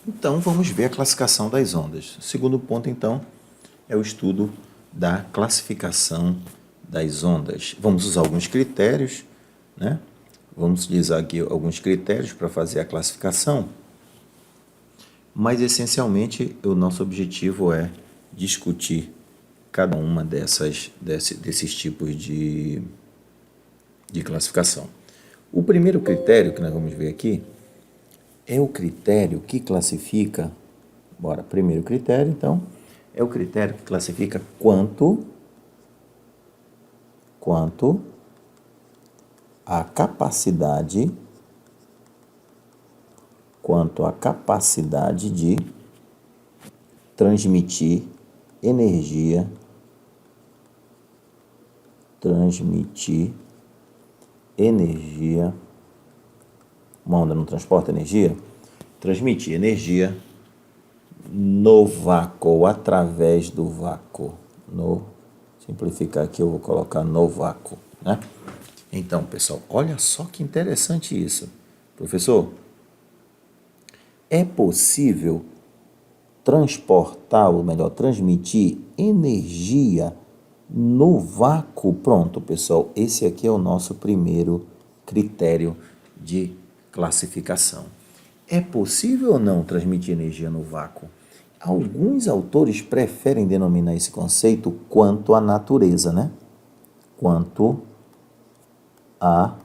Então, vamos ver a classificação das ondas. O segundo ponto, então, é o estudo da classificação das ondas. Vamos usar alguns critérios, né? Vamos utilizar aqui alguns critérios para fazer a classificação, mas essencialmente o nosso objetivo é discutir cada uma desses tipos de classificação. O primeiro critério que nós vamos ver aqui é o critério que classifica, primeiro critério, então, é o critério que classifica quanto a capacidade de transmitir energia, uma onda não transporta energia? Transmitir energia no vácuo ou através do vácuo. Simplificar aqui, eu vou colocar no vácuo, né? Então, pessoal, olha só que interessante isso. Professor, é possível transportar, ou melhor, transmitir energia no vácuo? Pronto, pessoal, esse aqui é o nosso primeiro critério de classificação. É possível ou não transmitir energia no vácuo? Alguns autores preferem denominar esse conceito quanto à natureza, né? Quanto à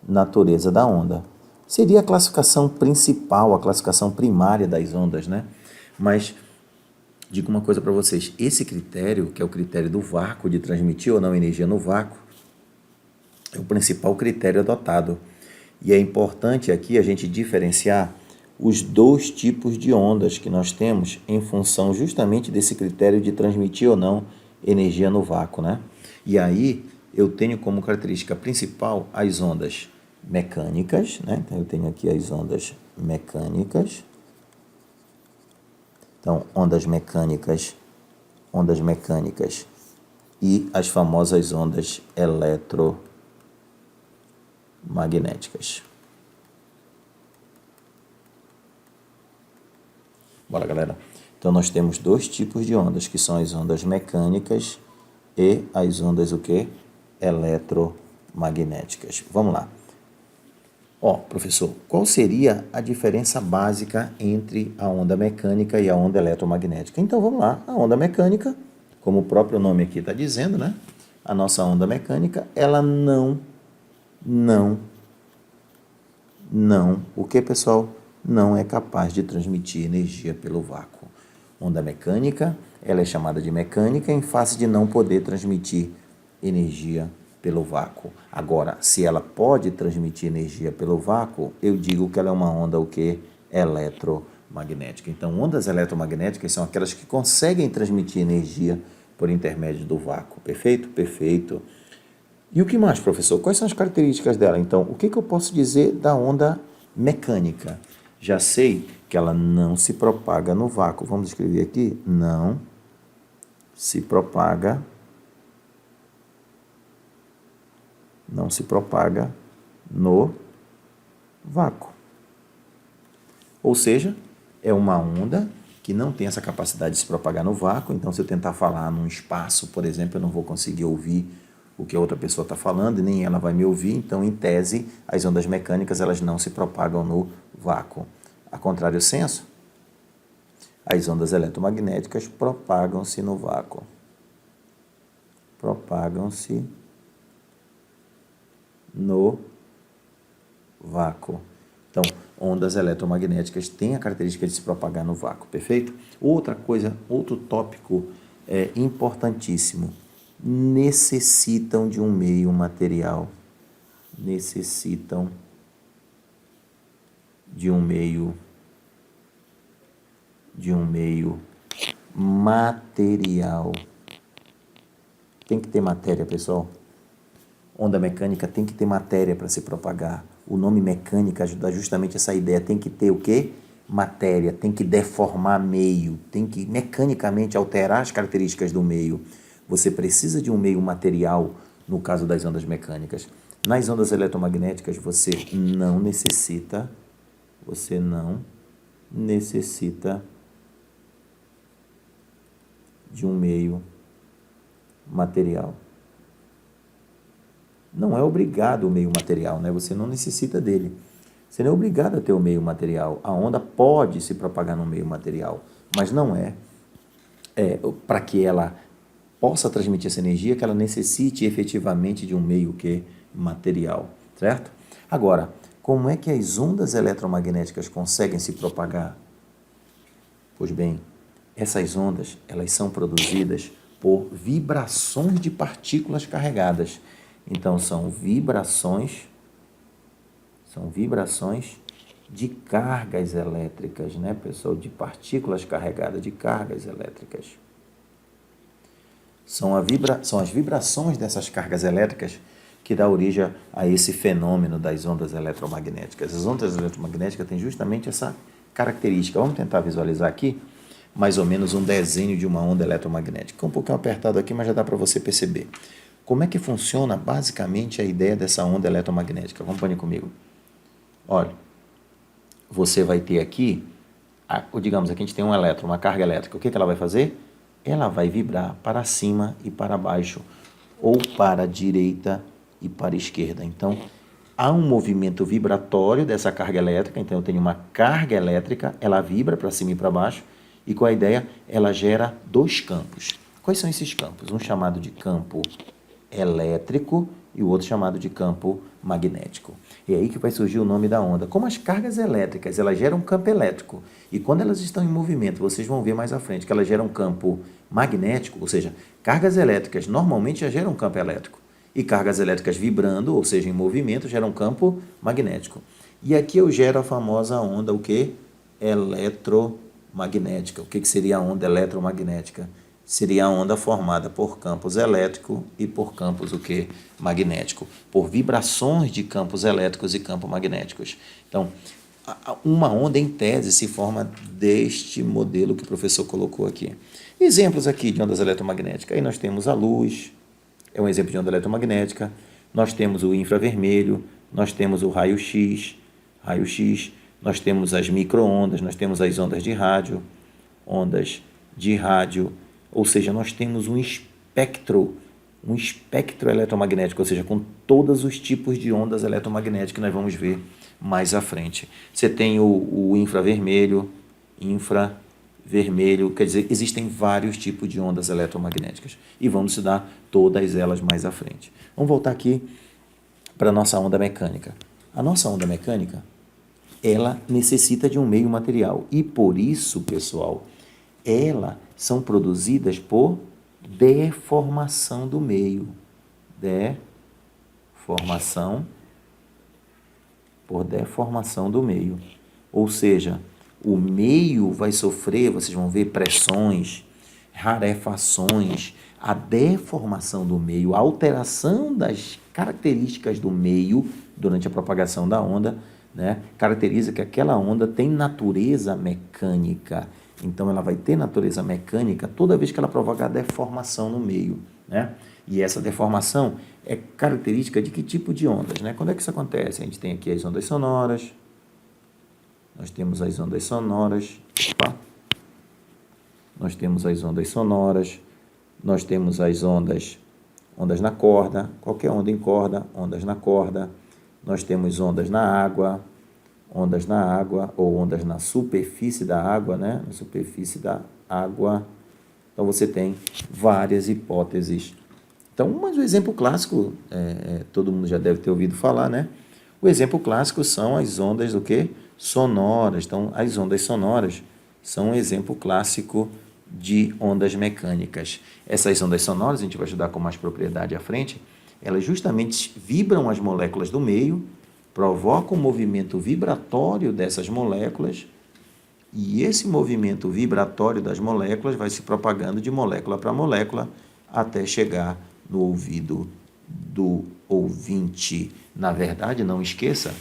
natureza da onda. Seria a classificação principal, a classificação primária das ondas, né? Mas digo uma coisa para vocês, esse critério, que é o critério do vácuo, de transmitir ou não energia no vácuo, é o principal critério adotado. E é importante aqui a gente diferenciar os dois tipos de ondas que nós temos em função justamente desse critério de transmitir ou não energia no vácuo, né? E aí eu tenho como característica principal as ondas mecânicas, né? Então eu tenho aqui as ondas mecânicas. Então, ondas mecânicas e as famosas ondas eletromagnéticas. Bora, galera. Então, nós temos dois tipos de ondas, que são as ondas mecânicas e as ondas o quê? Eletromagnéticas. Vamos lá. Professor, qual seria a diferença básica entre a onda mecânica e a onda eletromagnética? Então, vamos lá. A onda mecânica, como o próprio nome aqui está dizendo, né? A nossa onda mecânica, ela não, o que, pessoal? Não é capaz de transmitir energia pelo vácuo. Onda mecânica, ela é chamada de mecânica em face de não poder transmitir energia pelo vácuo. Agora, se ela pode transmitir energia pelo vácuo, eu digo que ela é uma onda o quê? Eletromagnética. Então, ondas eletromagnéticas são aquelas que conseguem transmitir energia por intermédio do vácuo. Perfeito? Perfeito. E o que mais, professor? Quais são as características dela? Então, o que eu posso dizer da onda mecânica? Já sei que ela não se propaga no vácuo. Vamos escrever aqui? Não se propaga no vácuo. Ou seja, é uma onda que não tem essa capacidade de se propagar no vácuo. Então, se eu tentar falar num espaço, por exemplo, eu não vou conseguir ouvir o que a outra pessoa está falando e nem ela vai me ouvir. Então, em tese, as ondas mecânicas elas não se propagam no vácuo. A contrário senso, as ondas eletromagnéticas propagam-se no vácuo. Propagam-se no vácuo. Então, ondas eletromagnéticas têm a característica de se propagar no vácuo, perfeito? Outra coisa, outro tópico importantíssimo, necessitam de um meio material, material. Tem que ter matéria, pessoal. Onda mecânica tem que ter matéria para se propagar. O nome mecânica ajuda justamente essa ideia. Tem que ter o quê? Matéria. Tem que deformar meio. Tem que mecanicamente alterar as características do meio. Você precisa de um meio material no caso das ondas mecânicas. Nas ondas eletromagnéticas, você não necessita necessita de um meio material. Não é obrigado o meio material, né? Você não necessita dele. Você não é obrigado a ter o meio material. A onda pode se propagar no meio material, mas não para que ela possa transmitir essa energia, que ela necessite efetivamente de um meio material, certo? Agora, como é que as ondas eletromagnéticas conseguem se propagar? Pois bem, essas ondas, elas são produzidas por vibrações de partículas carregadas. Então, são vibrações de cargas elétricas, né, pessoal? De partículas carregadas, de cargas elétricas. São as vibrações dessas cargas elétricas que dá origem a esse fenômeno das ondas eletromagnéticas. As ondas eletromagnéticas têm justamente essa característica. Vamos tentar visualizar aqui mais ou menos um desenho de uma onda eletromagnética. Um pouquinho apertado aqui, mas já dá para você perceber. Como é que funciona basicamente a ideia dessa onda eletromagnética? Acompanhe comigo. Olha, você vai ter aqui, digamos, aqui a gente tem um elétron, uma carga elétrica. O que ela vai fazer? Ela vai vibrar para cima e para baixo, ou para a direita e para a esquerda. Então, há um movimento vibratório dessa carga elétrica. Então, eu tenho uma carga elétrica, ela vibra para cima e para baixo, e com a ideia, ela gera dois campos. Quais são esses campos? Um chamado de campo elétrico e o outro chamado de campo magnético. É aí que vai surgir o nome da onda. Como as cargas elétricas, elas geram um campo elétrico, e quando elas estão em movimento, vocês vão ver mais à frente que elas geram um campo magnético, ou seja, cargas elétricas normalmente já geram um campo elétrico, e cargas elétricas vibrando, ou seja, em movimento, geram um campo magnético. E aqui eu gero a famosa onda, o quê? Eletromagnética. O que seria a onda eletromagnética? Seria a onda formada por campos elétricos e por campos magnético, por vibrações de campos elétricos e campos magnéticos. Então, uma onda em tese se forma deste modelo que o professor colocou aqui. Exemplos aqui de ondas eletromagnéticas. Aí nós temos a luz, é um exemplo de onda eletromagnética. Nós temos o infravermelho, nós temos o raio-x, nós temos as micro-ondas, nós temos as ondas de rádio, ou seja, nós temos um espectro eletromagnético, ou seja, com todos os tipos de ondas eletromagnéticas que nós vamos ver mais à frente. Você tem o infravermelho, quer dizer, existem vários tipos de ondas eletromagnéticas e vamos estudar todas elas mais à frente. Vamos voltar aqui para a nossa onda mecânica. A nossa onda mecânica, ela necessita de um meio material e por isso, pessoal, elas são produzidas por deformação do meio. Deformação do meio. Ou seja, o meio vai sofrer, vocês vão ver, pressões, rarefações, a deformação do meio, a alteração das características do meio durante a propagação da onda, né, caracteriza que aquela onda tem natureza mecânica. Então, ela vai ter natureza mecânica toda vez que ela provoca a deformação no meio, né? E essa deformação é característica de que tipo de ondas, né? Quando é que isso acontece? A gente tem aqui as ondas sonoras, nós temos as ondas sonoras, nós temos as ondas na corda, qualquer onda em corda, ondas na corda, nós temos ondas na água, ou ondas na superfície da água, né? Na superfície da água. Então, você tem várias hipóteses. Então, mas o exemplo clássico, todo mundo já deve ter ouvido falar, né? O exemplo clássico são as ondas sonoras. Então, as ondas sonoras são um exemplo clássico de ondas mecânicas. Essas ondas sonoras, a gente vai estudar com mais propriedade à frente, elas justamente vibram as moléculas do meio, provoca um movimento vibratório dessas moléculas e esse movimento vibratório das moléculas vai se propagando de molécula para molécula até chegar no ouvido do ouvinte. Na verdade, não esqueça,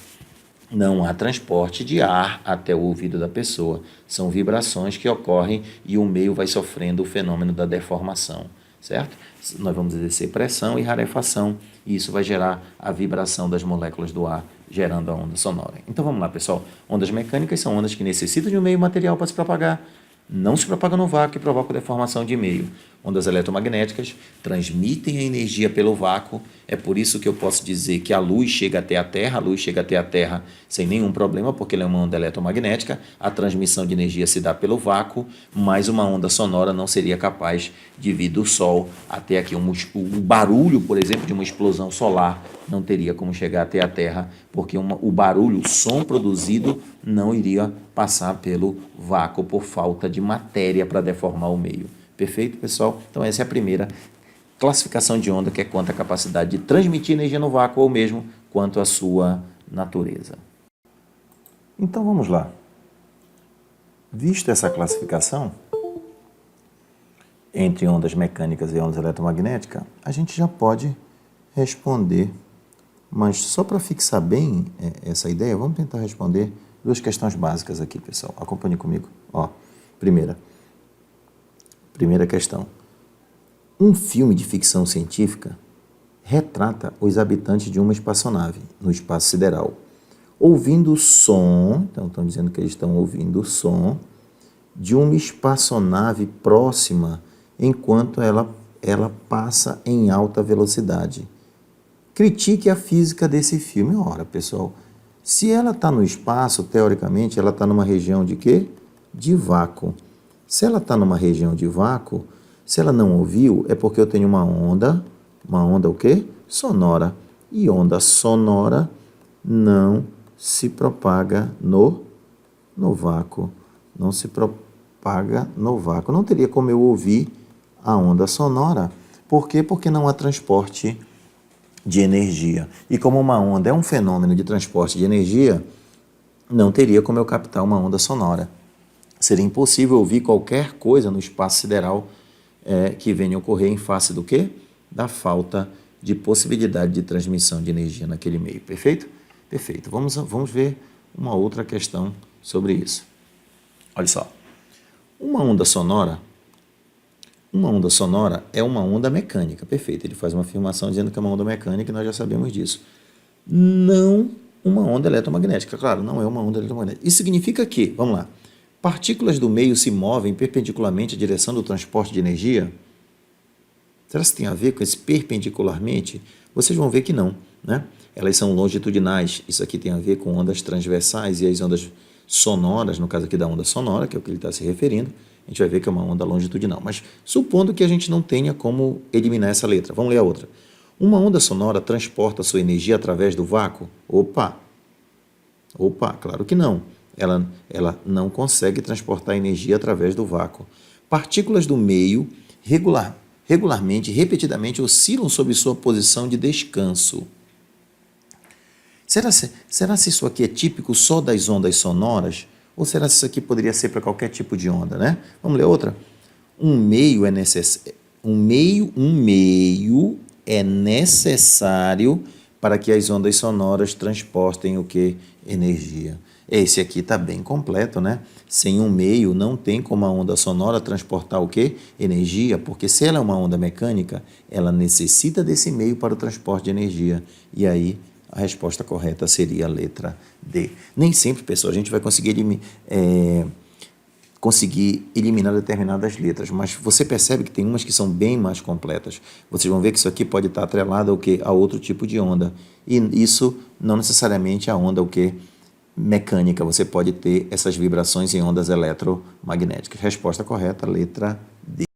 não há transporte de ar até o ouvido da pessoa. São vibrações que ocorrem e o meio vai sofrendo o fenômeno da deformação, certo? Nós vamos exercer pressão e rarefação e isso vai gerar a vibração das moléculas do ar gerando a onda sonora. Então vamos lá, pessoal. Ondas mecânicas são ondas que necessitam de um meio material para se propagar, não se propagam no vácuo e provocam deformação de meio. Ondas eletromagnéticas transmitem a energia pelo vácuo. É por isso que eu posso dizer que a luz chega até a Terra, sem nenhum problema, porque ela é uma onda eletromagnética. A transmissão de energia se dá pelo vácuo, mas uma onda sonora não seria capaz de vir do Sol até aqui. O barulho, por exemplo, de uma explosão solar não teria como chegar até a Terra, porque o barulho, o som produzido, não iria passar pelo vácuo por falta de matéria para deformar o meio. Perfeito, pessoal? Então essa é a primeira classificação de onda, que é quanto à capacidade de transmitir energia no vácuo ou mesmo quanto à sua natureza. Então vamos lá. Vista essa classificação entre ondas mecânicas e ondas eletromagnéticas, a gente já pode responder, mas só para fixar bem essa ideia, vamos tentar responder duas questões básicas aqui, pessoal. Acompanhe comigo. Ó, primeira questão. Um filme de ficção científica retrata os habitantes de uma espaçonave no espaço sideral, ouvindo o som, então estão dizendo que eles estão ouvindo o som de uma espaçonave próxima enquanto ela passa em alta velocidade. Critique a física desse filme. Ora, pessoal, se ela está no espaço, teoricamente, ela está numa região de quê? De vácuo. Se ela está numa região de vácuo, se ela não ouviu, é porque eu tenho uma onda o quê? Sonora. E onda sonora não se propaga no vácuo. Não se propaga no vácuo. Não teria como eu ouvir a onda sonora. Por quê? Porque não há transporte de energia. E como uma onda é um fenômeno de transporte de energia, não teria como eu captar uma onda sonora. Seria impossível ouvir qualquer coisa no espaço sideral que venha ocorrer em face do quê? Da falta de possibilidade de transmissão de energia naquele meio. Perfeito? Perfeito. Vamos ver uma outra questão sobre isso. Olha só. Uma onda sonora é uma onda mecânica. Perfeito. Ele faz uma afirmação dizendo que é uma onda mecânica e nós já sabemos disso. Não uma onda eletromagnética. Claro, não é uma onda eletromagnética. Isso significa que, vamos lá, partículas do meio se movem perpendicularmente à direção do transporte de energia? Será que tem a ver com esse perpendicularmente? Vocês vão ver que não, né? Elas são longitudinais. Isso aqui tem a ver com ondas transversais e as ondas sonoras, no caso aqui da onda sonora, que é o que ele está se referindo, a gente vai ver que é uma onda longitudinal. Mas supondo que a gente não tenha como eliminar essa letra, vamos ler a outra. Uma onda sonora transporta sua energia através do vácuo? Opa, claro que não. Ela não consegue transportar energia através do vácuo. Partículas do meio regularmente, repetidamente, oscilam sobre sua posição de descanso. Será se isso aqui é típico só das ondas sonoras? Ou será se isso aqui poderia ser para qualquer tipo de onda, né? Vamos ler outra? Um meio é necessário para que as ondas sonoras transportem o que? Energia. Esse aqui está bem completo, né? Sem um meio, não tem como a onda sonora transportar o quê? Energia, porque se ela é uma onda mecânica, ela necessita desse meio para o transporte de energia. E aí, a resposta correta seria a letra D. Nem sempre, pessoal, a gente vai conseguir eliminar determinadas letras, mas você percebe que tem umas que são bem mais completas. Vocês vão ver que isso aqui pode estar atrelado ao quê? A outro tipo de onda. E isso não necessariamente a onda o quê? Mecânica, você pode ter essas vibrações em ondas eletromagnéticas. Resposta correta, letra D.